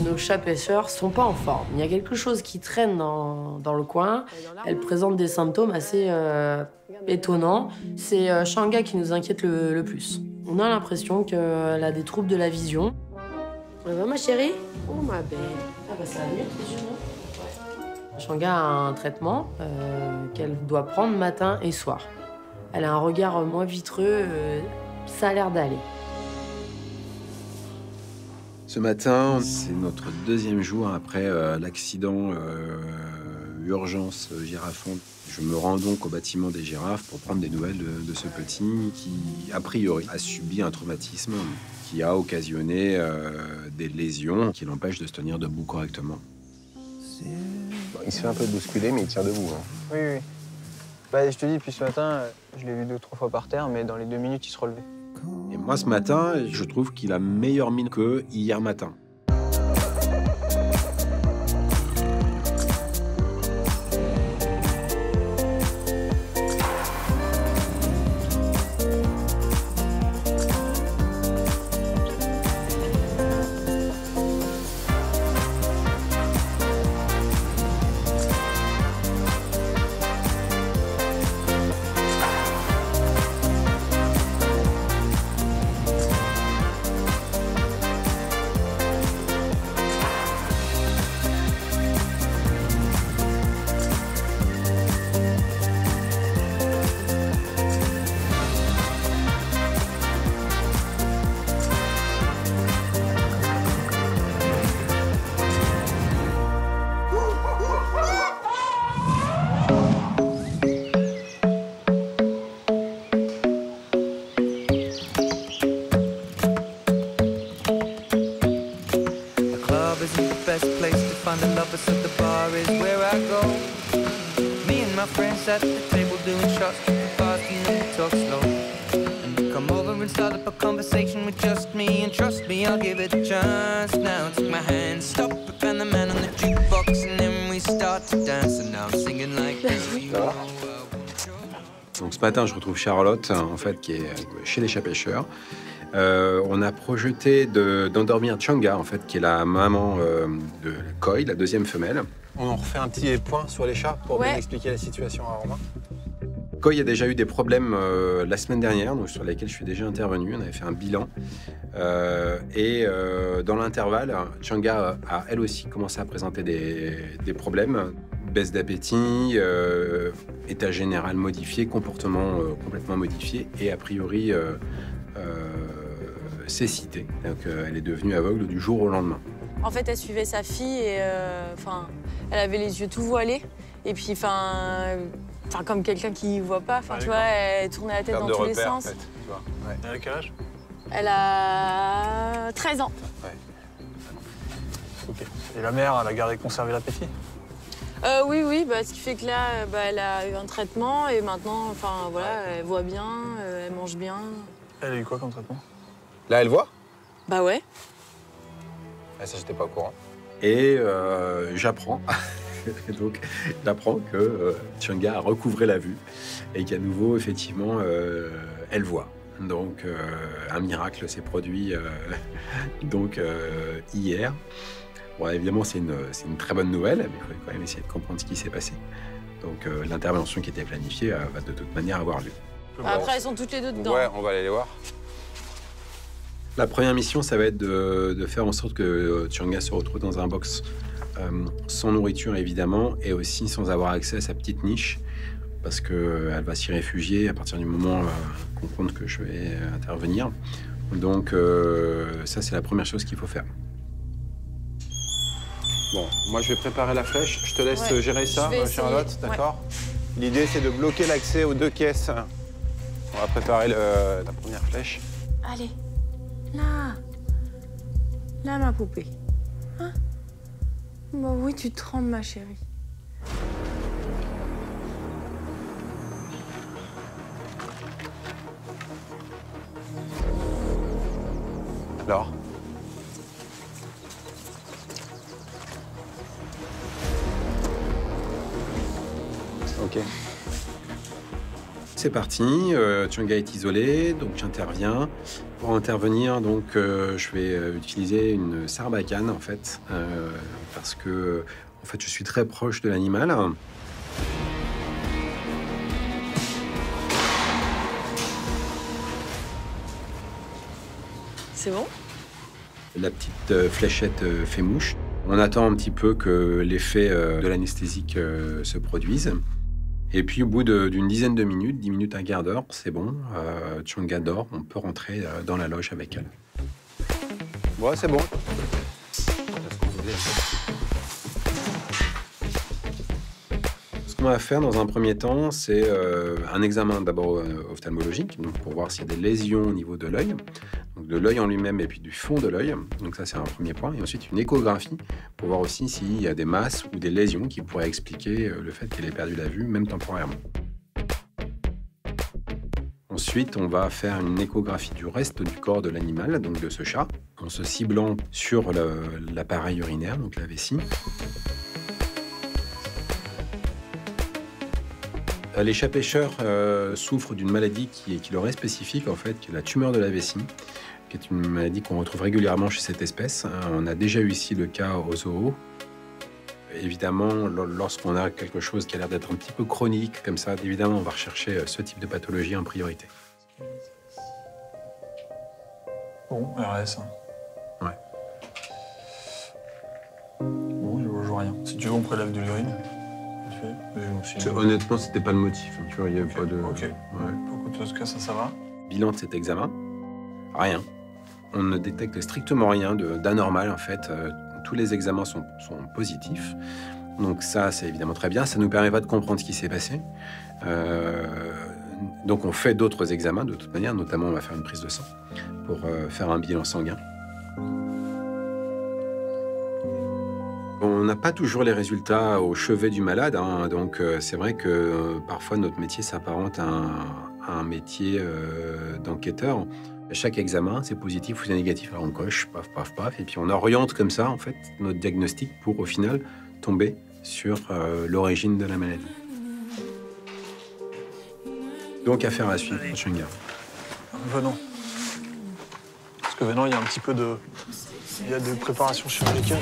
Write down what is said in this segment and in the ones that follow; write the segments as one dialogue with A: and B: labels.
A: Nos chats pêcheurs sont pas en forme. Il y a quelque chose qui traîne dans le coin. Elle présente des symptômes assez étonnants. C'est Changa qui nous inquiète le plus. On a l'impression qu'elle a des troubles de la vision. Ça va, ma chérie? Oh, ma belle. Ah bah ça va mieux, tes yeux, non? Changa a un traitement qu'elle doit prendre matin et soir. Elle a un regard moins vitreux, ça a l'air d'aller.
B: Ce matin, c'est notre deuxième jour après l'accident urgence girafon. Je me rends donc au bâtiment des girafes pour prendre des nouvelles de ce petit qui, a priori, a subi un traumatisme qui a occasionné des lésions qui l'empêchent de se tenir debout correctement.
C: Il se fait un peu bousculer, mais il tient debout. Hein.
D: Oui, oui. Bah, je te dis, depuis ce matin, je l'ai vu 2 ou 3 fois par terre, mais dans les 2 minutes, il se relevait.
B: Et moi, ce matin, je trouve qu'il a meilleure mine que hier matin.
E: At the table doing shots, tripping fast and then we talk slow. And you come over and start up a conversation with just me. And trust me, I'll give it a chance. Now take my hand, stop it, and the man on the jukebox. And then we start to dance. And now I'm singing like you know.
B: Donc ce matin, je retrouve Charlotte, en fait, qui est chez les chats pêcheurs. On a projeté d'endormir Changa, en fait, qui est la maman de Koi, la deuxième femelle.
C: On en refait un petit point sur les chats pour bien expliquer la situation à Romain.
B: Koi a déjà eu des problèmes la semaine dernière, donc sur lesquels je suis déjà intervenu. On avait fait un bilan. Dans l'intervalle, Changa a elle aussi commencé à présenter des problèmes. Baisse d'appétit, état général modifié, comportement complètement modifié et a priori cécité. Donc elle est devenue aveugle du jour au lendemain.
F: En fait, elle suivait sa fille et elle avait les yeux tout voilés. Et puis, comme quelqu'un qui voit pas, tu vois, elle tournait la tête dans tous les sens.
C: En fait, tu vois. Ouais. Elle a quel âge?
F: Elle a 13 ans.
C: Ouais. Ok. Et la mère, elle a gardé conservé l'appétit?
F: Oui, ce qui fait que là, elle a eu un traitement et maintenant, elle voit bien, elle mange bien.
C: Elle a eu quoi comme traitement?
B: Là, elle voit?
F: Bah ouais.
C: Ah, ça, j'étais pas au courant.
B: Et j'apprends. Donc, j'apprends que Changa a recouvré la vue et qu'à nouveau, effectivement, elle voit. Donc, un miracle s'est produit hier. Bon, évidemment, c'est une très bonne nouvelle, mais il faut quand même essayer de comprendre ce qui s'est passé. Donc, l'intervention qui était planifiée va de toute manière avoir lieu.
F: Après, elles sont toutes les deux dedans.
C: Ouais, on va aller les voir.
B: La première mission, ça va être de faire en sorte que Changa se retrouve dans un box sans nourriture, évidemment, et aussi sans avoir accès à sa petite niche, parce qu'elle va s'y réfugier à partir du moment qu'on compte que je vais intervenir. Donc, ça, c'est la première chose qu'il faut faire. Bon, moi, je vais préparer la flèche. Je te laisse gérer ça, Charlotte, d'accord? L'idée, c'est de bloquer l'accès aux 2 caisses. On va préparer la première flèche.
F: Allez. Là, ma poupée. Hein? Bah oui, tu trembles, ma chérie.
C: Alors? Ok.
B: C'est parti, Changa est isolé, donc j'interviens. Pour intervenir, donc, je vais utiliser une sarbacane, en fait, parce que, en fait, je suis très proche de l'animal.
F: C'est bon?
B: La petite fléchette fait mouche. On attend un petit peu que l'effet de l'anesthésique se produise. Et puis, au bout d'une dizaine de minutes, 10 minutes, un quart d'heure, c'est bon. Tchanga dort, on peut rentrer dans la loge avec elle.
D: Ouais, c'est bon.
B: Ce qu'on va faire dans un premier temps, c'est un examen d'abord ophtalmologique, donc pour voir s'il y a des lésions au niveau de l'œil, donc de l'œil en lui-même et puis du fond de l'œil. Donc ça, c'est un premier point. Et ensuite, une échographie pour voir aussi s'il y a des masses ou des lésions qui pourraient expliquer le fait qu'elle ait perdu la vue, même temporairement. Ensuite, on va faire une échographie du reste du corps de l'animal, donc de ce chat, en se ciblant sur l'appareil urinaire, donc la vessie. Les chats pêcheurs souffrent d'une maladie qui leur est spécifique, en fait, qui est la tumeur de la vessie, qui est une maladie qu'on retrouve régulièrement chez cette espèce. On a déjà eu ici le cas au zoo. Évidemment, lorsqu'on a quelque chose qui a l'air d'être un petit peu chronique, comme ça, évidemment, on va rechercher ce type de pathologie en priorité.
C: Bon, RS.
B: Ouais.
C: Bon, je vois rien. Si tu veux, on prélève de l'urine.
B: Honnêtement, c'était pas le motif. Tu vois, il n'y avait pas de...
C: Ok.
B: Ouais.
C: Beaucoup de cas, ça va.
B: Bilan de cet examen, rien. On ne détecte strictement rien d'anormal, en fait. Tous les examens sont positifs. Donc ça, c'est évidemment très bien. Ça nous permettra de comprendre ce qui s'est passé. Donc on fait d'autres examens, de toute manière. Notamment, on va faire une prise de sang pour faire un bilan sanguin. On n'a pas toujours les résultats au chevet du malade, hein, donc c'est vrai que parfois notre métier s'apparente à un métier d'enquêteur. À chaque examen, c'est positif ou c'est négatif, alors on coche, paf, paf, paf, et puis on oriente comme ça, en fait, notre diagnostic pour, au final, tomber sur l'origine de la maladie. Donc, affaire à suivre, Tchanga.
C: Venons. Parce que venons, il y a un petit peu de... Il y a des préparations chirurgicales.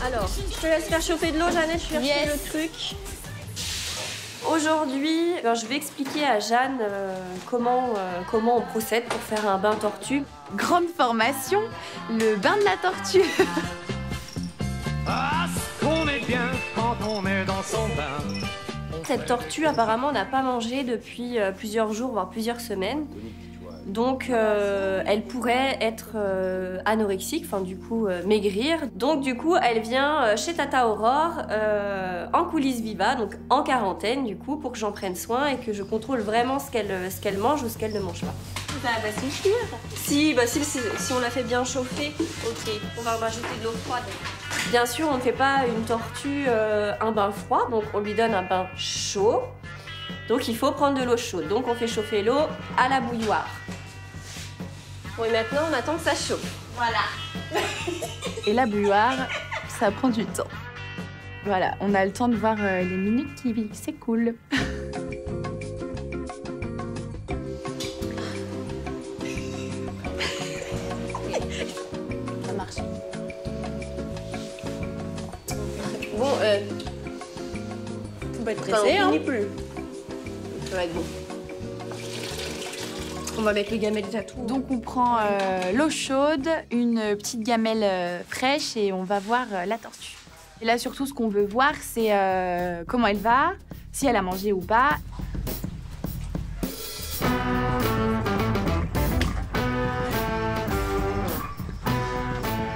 G: Alors, je te laisse faire chauffer de l'eau, Jeannette, je vais chercher le truc. Aujourd'hui, je vais expliquer à Jeanne comment on procède pour faire un bain tortue.
H: Grande formation, le bain de la tortue.
E: Ah, on est bien quand on est dans son bain.
G: Cette tortue, apparemment, n'a pas mangé depuis plusieurs jours, voire plusieurs semaines. Donc, elle pourrait être anorexique, enfin du coup maigrir. Donc du coup, elle vient chez Tata Aurore en coulisses viva, donc en quarantaine du coup, pour que j'en prenne soin et que je contrôle vraiment ce qu'elle mange ou ce qu'elle ne mange pas. Ça va pas suffire. Si on la fait bien chauffer, ok. On va rajouter de l'eau froide. Bien sûr, on ne fait pas une tortue un bain froid, donc on lui donne un bain chaud. Donc il faut prendre de l'eau chaude. Donc on fait chauffer l'eau à la bouilloire. Bon, et maintenant on attend que ça chauffe. Voilà.
H: Et la bouilloire, ça prend du temps. Voilà, on a le temps de voir les minutes qui s'écoulent.
G: Ça marche. Bon, faut pas être pressé, hein. Plus. Ça va être bon. On va mettre les gamelles déjà tout.
H: Donc on prend l'eau chaude, une petite gamelle fraîche et on va voir la tortue. Et là surtout ce qu'on veut voir c'est comment elle va, si elle a mangé ou pas.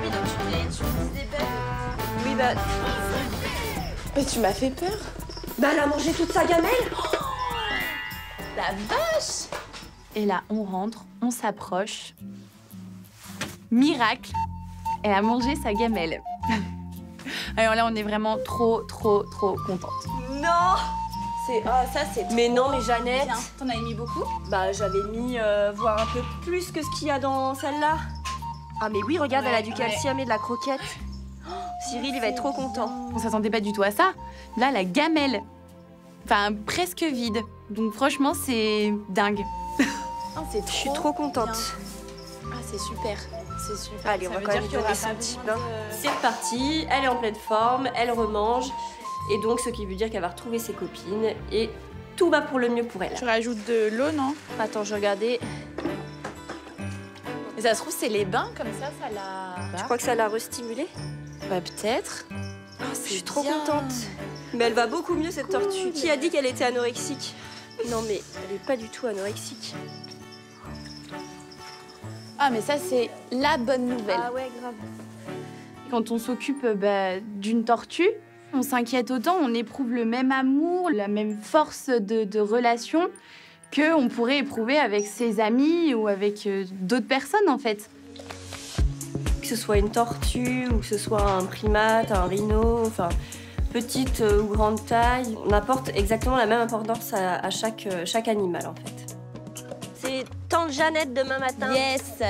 G: Oui, donc tu dis des bêtes. Oui, bah... Mais tu m'as fait peur. Bah elle a mangé toute sa gamelle. Oh, la vache.
H: Et là on rentre, on s'approche. miracle, elle a mangé sa gamelle. Alors là, on est vraiment trop contente.
G: Non. Ça, c'est trop... Mais non, mais Jeannette...
H: Tiens, t'en avais mis beaucoup?
G: Bah, j'avais mis, voire un peu plus que ce qu'il y a dans celle-là. Ah, mais oui, regarde, elle a du calcium et de la croquette. Oh, Cyril, il va être trop content.
H: On s'attendait pas du tout à ça. Là, la gamelle, enfin, presque vide. Donc franchement, c'est dingue.
F: Oh, je
G: suis trop contente.
F: Bien. Ah, c'est super. C'est super.
G: Allez, on va quand même lui donner son petit bain. C'est reparti, elle est en pleine forme, elle remange. Et donc, ce qui veut dire qu'elle va retrouver ses copines. Et tout va pour le mieux pour elle.
H: Tu rajoutes de l'eau, non?
G: Attends, je regardais.
F: Mais ça se trouve, c'est les bains, comme ça l'a...
G: Tu crois que ça l'a restimulée?
F: Bah, peut-être. Oh,
G: je suis trop contente. Mais elle va beaucoup mieux, cette tortue. Qui a dit qu'elle était anorexique? Non, mais elle est pas du tout anorexique.
F: Ah, mais ça, c'est la bonne nouvelle.
G: Ah ouais, grave.
H: Quand on s'occupe d'une tortue, on s'inquiète autant, on éprouve le même amour, la même force de relation qu'on pourrait éprouver avec ses amis ou avec d'autres personnes, en fait.
G: Que ce soit une tortue ou que ce soit un primate, un rhino, enfin, petite ou grande taille, on apporte exactement la même importance à chaque animal, en fait. C'est tante Jeannette demain matin.
F: Yes.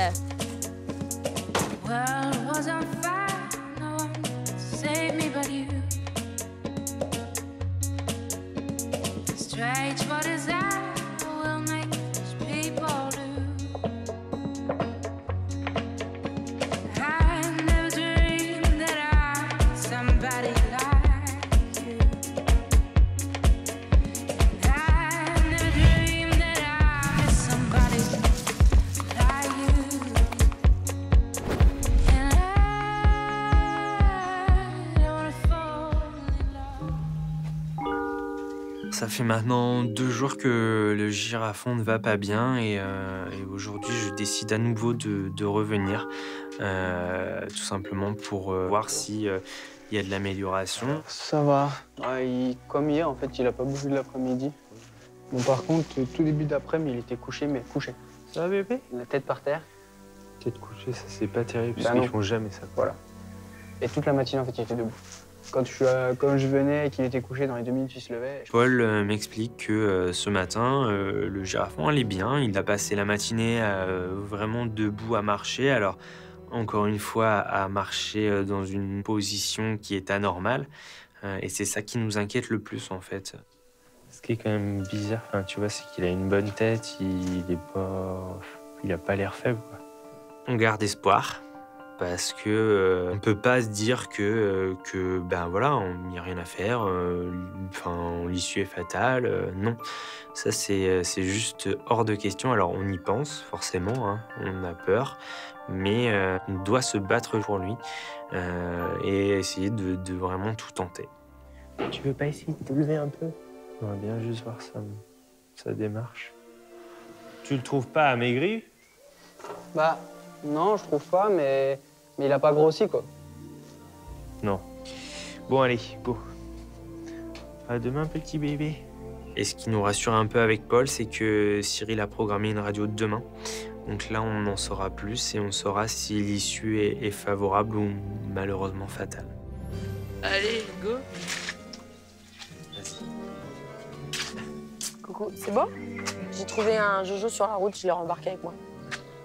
I: Ça fait maintenant 2 jours que le girafon ne va pas bien et aujourd'hui je décide à nouveau de revenir, tout simplement pour voir si il y a de l'amélioration.
D: Ça va. Comme hier, en fait, il a pas bougé de l'après-midi. Bon, par contre, tout début d'après-midi, il était couché, mais couché.
I: Ça va, bébé?
D: La tête par terre.
I: Tête couchée, ça c'est pas terrible, parce
D: Bah
I: qu'ils font jamais ça.
D: Voilà. Et toute la matinée, en fait, il était debout. Quand je venais et qu'il était couché, dans les 2 minutes, il se levait.
I: Paul m'explique que ce matin, le girafon allait bien. Il a passé la matinée vraiment debout à marcher. Alors, encore une fois, à marcher dans une position qui est anormale. Et c'est ça qui nous inquiète le plus, en fait. Ce qui est quand même bizarre, enfin, tu vois, c'est qu'il a une bonne tête. Il a pas l'air faible, quoi. On garde espoir. Parce que on peut pas se dire que ben voilà, il n'y a rien à faire, l'issue est fatale. Non, ça c'est juste hors de question. Alors on y pense forcément, hein, on a peur, mais on doit se battre pour lui et essayer de vraiment tout tenter.
J: Tu veux pas essayer de te lever un peu?
I: On va bien juste voir sa démarche. Tu le trouves pas amaigri?
D: Bah non, je trouve pas, mais il a pas grossi, quoi.
I: Non. Bon, allez, go. À demain, petit bébé. Et ce qui nous rassure un peu avec Paul, c'est que Cyril a programmé une radio demain. Donc là, on en saura plus et on saura si l'issue est favorable ou malheureusement fatale.
J: Allez, go.
I: Vas-y.
A: Coucou, c'est bon? J'ai trouvé un Jojo sur la route, je l'ai rembarqué avec moi.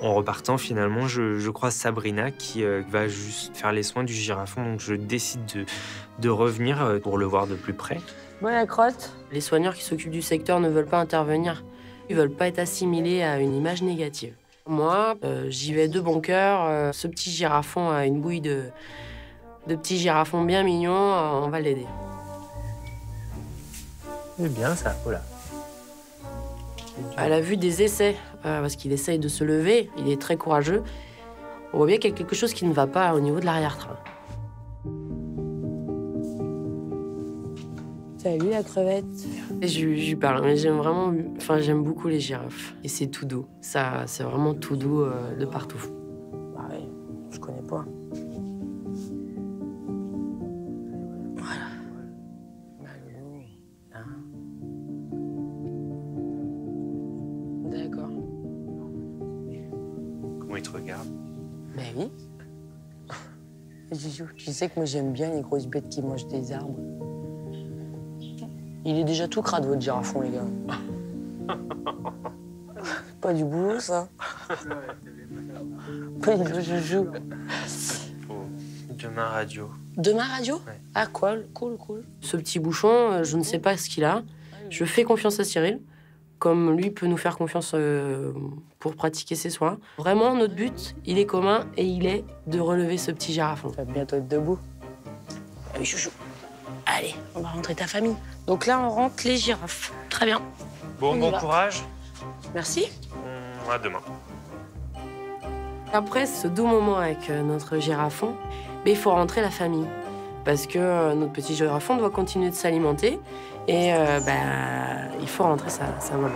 I: En repartant, finalement, je croise Sabrina qui va juste faire les soins du girafon. Donc, je décide de revenir pour le voir de plus près.
A: Bon, la crotte. Les soigneurs qui s'occupent du secteur ne veulent pas intervenir. Ils veulent pas être assimilés à une image négative. Moi, j'y vais de bon cœur. Ce petit girafon a une bouille de petits girafons bien mignons. On va l'aider.
J: C'est bien ça, voilà.
A: À la vue des essais, parce qu'il essaye de se lever, il est très courageux, on voit bien qu'il y a quelque chose qui ne va pas au niveau de l'arrière-train. Salut la crevette. Et je lui parle, mais j'aime beaucoup les girafes. Et c'est tout doux, ça, c'est vraiment tout doux de partout. Bah oui, je connais pas. Voilà. D'accord.
I: Comment il te regarde?
A: Mais oui. Bijou, tu sais que moi j'aime bien les grosses bêtes qui mangent des arbres. Il est déjà tout crade, votre girafon, les gars. Pas du boulot, ça. Pas du joujou.
I: Demain radio.
A: Demain radio?
I: Ouais.
A: Ah, cool. Ce petit bouchon, je ne sais pas ce qu'il a. Je fais confiance à Cyril, comme lui peut nous faire confiance pour pratiquer ses soins. Vraiment, notre but, il est commun et il est de relever ce petit girafon. Ça va bientôt être debout. Allez, chouchou. Allez, on va rentrer ta famille. Donc là, on rentre les girafes. Très bien.
I: Bon courage.
A: Merci.
I: À demain.
A: Après ce doux moment avec notre girafon, il faut rentrer la famille. Parce que notre petit girafon doit continuer de s'alimenter et il faut rentrer sa maman.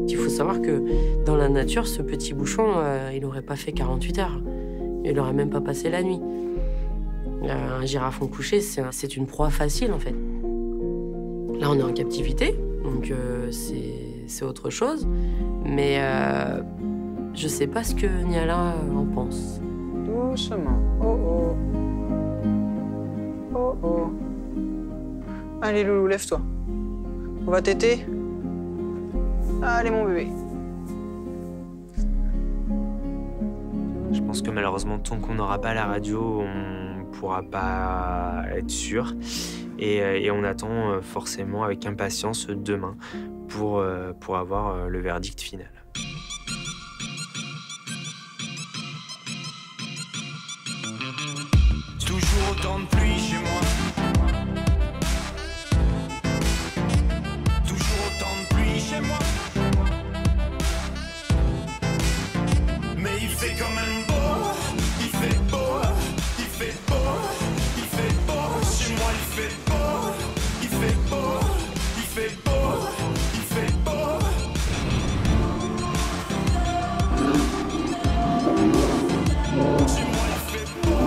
A: Il faut savoir que dans la nature, ce petit bouchon, il n'aurait pas fait 48 heures. Il n'aurait même pas passé la nuit. Un girafon couché, c'est une proie facile, en fait. Là, on est en captivité, donc c'est autre chose. Mais je sais pas ce que Niala en pense.
D: Doucement. Oh. Allez, Loulou, lève-toi. On va téter. Allez, mon bébé.
I: Je pense que malheureusement, tant qu'on n'aura pas la radio, on pourra pas être sûr. Et on attend forcément avec impatience demain pour avoir le verdict final.
E: Toujours autant de pluie chez moi. Toujours autant de pluie chez moi. Mais il fait quand même beau. Il fait beau. Il fait beau. Il fait beau. Chez moi il fait beau. Il fait beau. Il fait beau. Il fait beau. Chez moi il fait beau.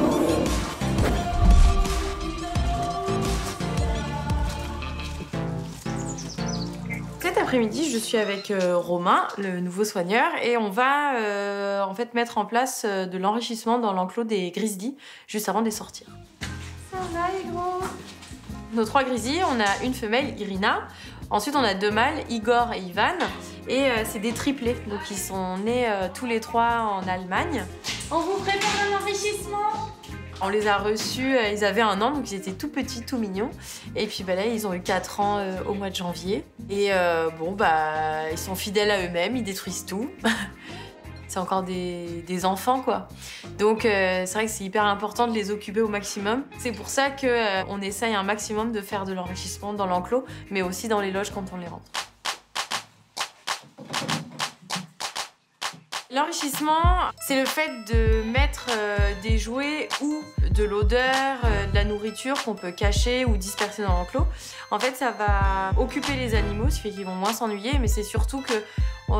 K: Cet après-midi, je suis avec Romain, le nouveau soigneur, et on va en fait mettre en place de l'enrichissement dans l'enclos des grizzlies juste avant de les sortir. Ça va les gros? Nos 3 grizzlies, on a une femelle, Irina. Ensuite, on a 2 mâles, Igor et Ivan. Et c'est des triplés, donc ils sont nés tous les 3 en Allemagne. On vous prépare un enrichissement? On les a reçus, ils avaient 1 an, donc ils étaient tout petits, tout mignons. Et puis là, ils ont eu 4 ans au mois de janvier. Et ils sont fidèles à eux-mêmes, ils détruisent tout. C'est encore des enfants, quoi. Donc c'est vrai que c'est hyper important de les occuper au maximum. C'est pour ça qu'on essaye un maximum de faire de l'enrichissement dans l'enclos, mais aussi dans les loges quand on les rentre. L'enrichissement, c'est le fait de mettre des jouets ou de l'odeur, de la nourriture qu'on peut cacher ou disperser dans l'enclos. En fait, ça va occuper les animaux, ce qui fait qu'ils vont moins s'ennuyer, mais c'est surtout que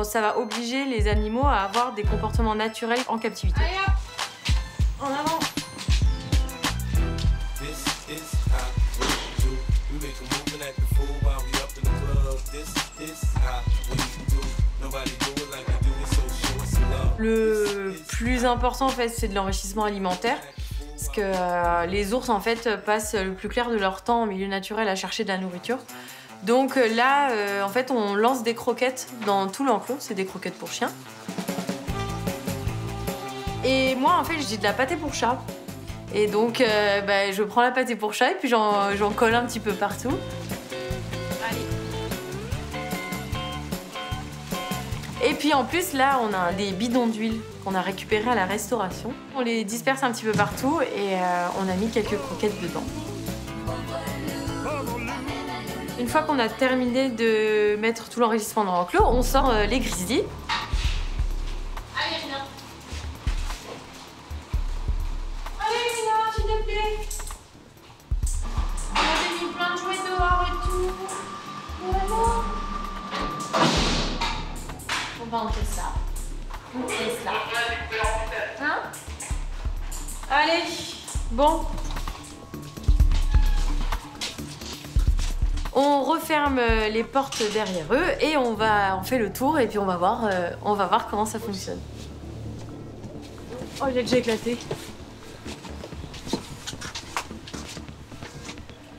K: ça va obliger les animaux à avoir des comportements naturels en captivité. Allez hop, en avant. Le plus important en fait, c'est de l'enrichissement alimentaire, parce que les ours en fait passent le plus clair de leur temps en milieu naturel à chercher de la nourriture. Donc là, en fait, on lance des croquettes dans tout l'enclos, c'est des croquettes pour chiens. Et moi, en fait, j'ai de la pâtée pour chat. Et donc, je prends la pâtée pour chat et puis j'en colle un petit peu partout. Allez. Et puis en plus, là, on a des bidons d'huile qu'on a récupérés à la restauration. On les disperse un petit peu partout et on a mis quelques croquettes dedans. Une fois qu'on a terminé de mettre tout l'enrichissement dans l'enclos, on sort les grizzlies. Allez, Rina. Allez, Rina, s'il te plaît. On avait mis plein de jouets dehors et tout. Vraiment. On fait ça. On fait ça. Hein? Allez, bon. On referme les portes derrière eux et on fait le tour et puis on va voir comment ça fonctionne. Oh, j'ai déjà éclaté.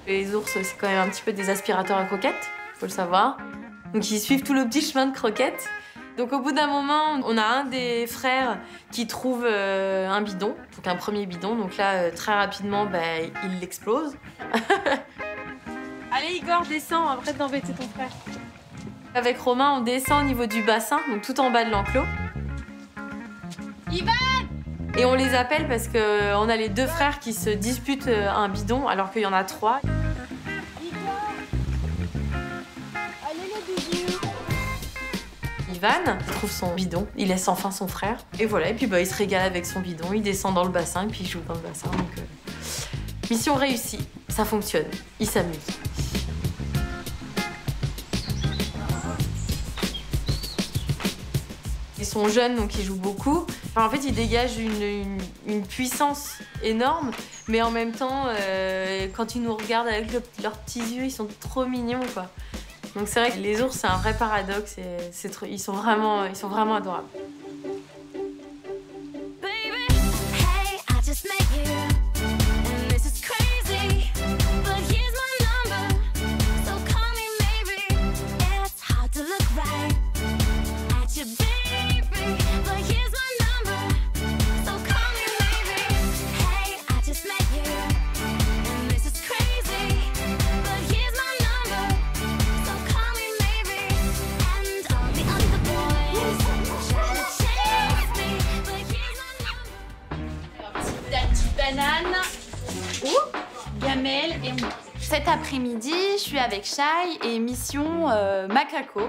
K: Les ours, c'est quand même un petit peu des aspirateurs à croquettes, faut le savoir. Donc ils suivent tout le petit chemin de croquettes. Donc au bout d'un moment, on a un des frères qui trouve un bidon, donc un premier bidon. Donc là, très rapidement, il l'explose. Allez Igor, descends, arrête d'embêter ton frère. Avec Romain, on descend au niveau du bassin, donc tout en bas de l'enclos. Ivan! Et on les appelle parce qu'on a les 2 frères qui se disputent un bidon alors qu'il y en a 3. Ivan trouve son bidon, il laisse enfin son frère. Et voilà, et puis il se régale avec son bidon, il descend dans le bassin et puis il joue dans le bassin. Donc, mission réussie, ça fonctionne, il s'amuse. Ils sont jeunes, donc ils jouent beaucoup. Enfin, en fait, ils dégagent une puissance énorme, mais en même temps, quand ils nous regardent avec leurs petits yeux, ils sont trop mignons, quoi. Donc c'est vrai que les ours, c'est un vrai paradoxe. Ils sont vraiment adorables.
H: Banane, gamelle et moi. Cet après-midi, je suis avec Shai et mission macaco.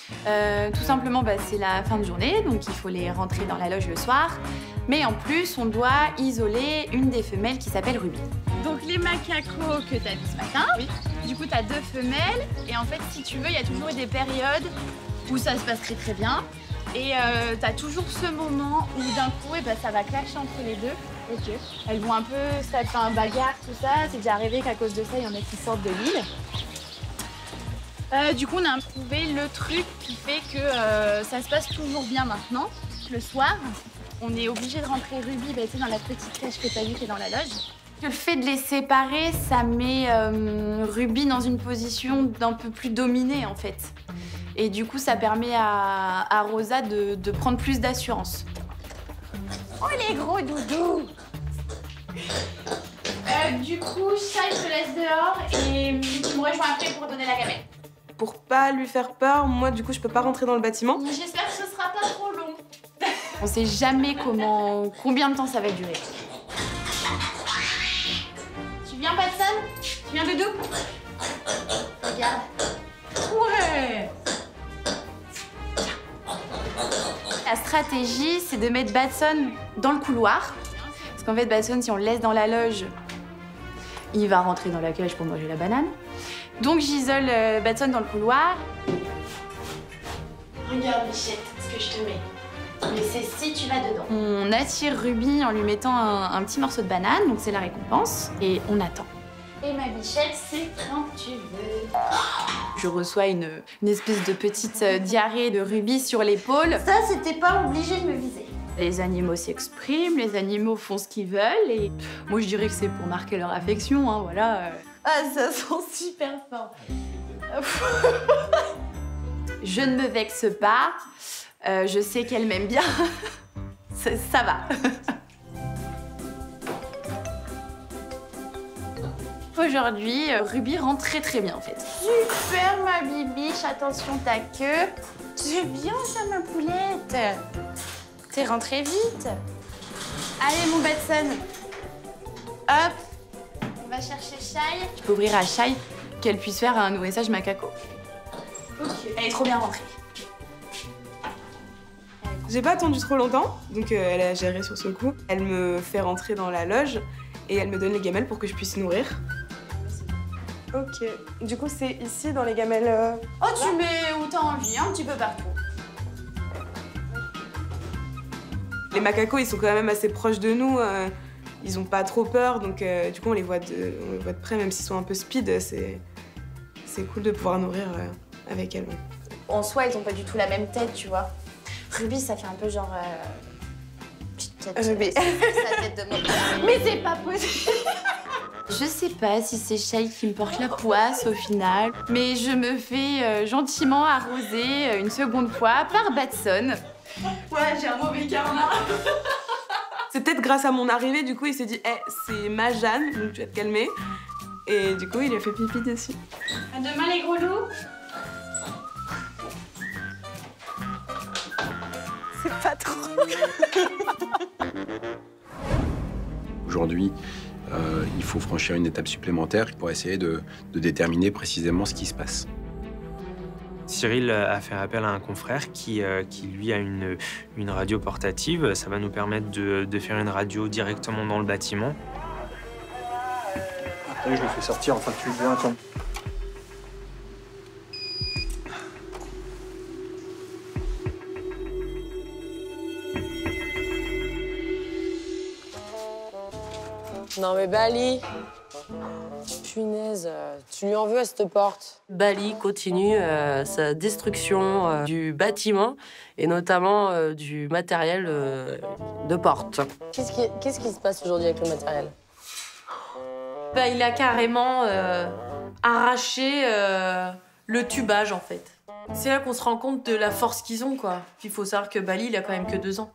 H: Tout simplement, c'est la fin de journée, donc il faut les rentrer dans la loge le soir. Mais en plus, on doit isoler une des femelles qui s'appelle Ruby. Donc les macacos que tu as vus ce matin, oui. Du coup, tu as 2 femelles. Et en fait, si tu veux, il y a toujours eu des périodes où ça se passe très très bien. Et tu as toujours ce moment où d'un coup, ça va clasher entre les 2. Ok. Elles vont un peu se faire un bagarre, tout ça. C'est déjà arrivé qu'à cause de ça, il y en a qui sortent de l'île. Du coup, on a trouvé le truc qui fait que ça se passe toujours bien maintenant. Le soir, on est obligé de rentrer Ruby dans la petite cage que tu as vue qui est dans la loge. Le fait de les séparer, ça met Ruby dans une position d'un peu plus dominée, en fait. Et du coup, ça permet à Rosa de prendre plus d'assurance. Oh, les gros doudous! Du coup, Shai se laisse dehors et tu me rejoins après pour donner la gamelle.
L: Pour pas lui faire peur, moi, du coup, je peux pas rentrer dans le bâtiment.
H: J'espère que ce sera pas trop long. On sait jamais combien de temps ça va durer. Tu viens, Patson? Tu viens, Doudou? Regarde. Ouais! La stratégie, c'est de mettre Batson dans le couloir. Parce qu'en fait, Batson, si on le laisse dans la loge, il va rentrer dans la cage pour manger la banane. Donc, j'isole Batson dans le couloir. Regarde, Bichette, ce que je te mets. Mais c'est si tu vas dedans. On attire Ruby en lui mettant un petit morceau de banane, donc c'est la récompense. Et on attend. Et ma bichette, c'est quand tu veux. Je reçois une espèce de petite diarrhée de Ruby sur l'épaule. Ça, c'était pas obligé de me viser. Les animaux s'expriment, les animaux font ce qu'ils veulent et moi je dirais que c'est pour marquer leur affection, hein, voilà. Ah, ça sent super fort. Je ne me vexe pas, je sais qu'elle m'aime bien, ça va. Aujourd'hui, Ruby rentre très très bien en fait. Super ma bibiche, attention ta queue. C'est bien ça ma poulette. T'es rentrée vite. Allez mon Batson. Hop, on va chercher Shai. Je peux ouvrir à Shai qu'elle puisse faire un nourrissage macaco. Ok. Elle est trop bien rentrée.
L: J'ai pas attendu trop longtemps, donc elle a géré sur son coup. Elle me fait rentrer dans la loge et elle me donne les gamelles pour que je puisse nourrir. Ok. Du coup, c'est ici, dans les gamelles...
H: Oh, tu mets où t'as envie, un petit peu partout.
L: Les macacos, ils sont quand même assez proches de nous. Ils ont pas trop peur, donc du coup, on les voit de près, même s'ils sont un peu speed. C'est c'est cool de pouvoir nourrir avec elle.
M: En soi, ils ont pas du tout la même tête, tu vois. Ruby, ça fait un peu genre... petite tête.
L: Ruby.
M: Sa tête de mode.
H: Mais c'est pas possible. Je sais pas si c'est Shay qui me porte la poisse au final, mais je me fais gentiment arroser une seconde fois par Batson.
L: Ouais, j'ai un mauvais karma. C'est peut-être grâce à mon arrivée, du coup, il s'est dit hey, c'est ma Jeanne, donc tu vas te calmer. Et du coup, il a fait pipi dessus.
H: À demain, les gros loups.
L: C'est pas trop.
B: Aujourd'hui, il faut franchir une étape supplémentaire pour essayer de déterminer précisément ce qui se passe.
I: Cyril a fait appel à un confrère qui lui, a une radio portative. Ça va nous permettre de faire une radio directement dans le bâtiment.
C: Après, je le fais sortir, enfin, tu viens comme...
F: Non mais Bali, punaise, tu lui en veux à cette porte.
A: Bali continue sa destruction du bâtiment et notamment du matériel de porte.
F: Qu'est-ce qui se passe aujourd'hui avec le matériel?
K: Bah, il a carrément arraché le tubage, en fait. C'est là qu'on se rend compte de la force qu'ils ont, quoi. Puis il faut savoir que Bali, il a quand même que 2 ans.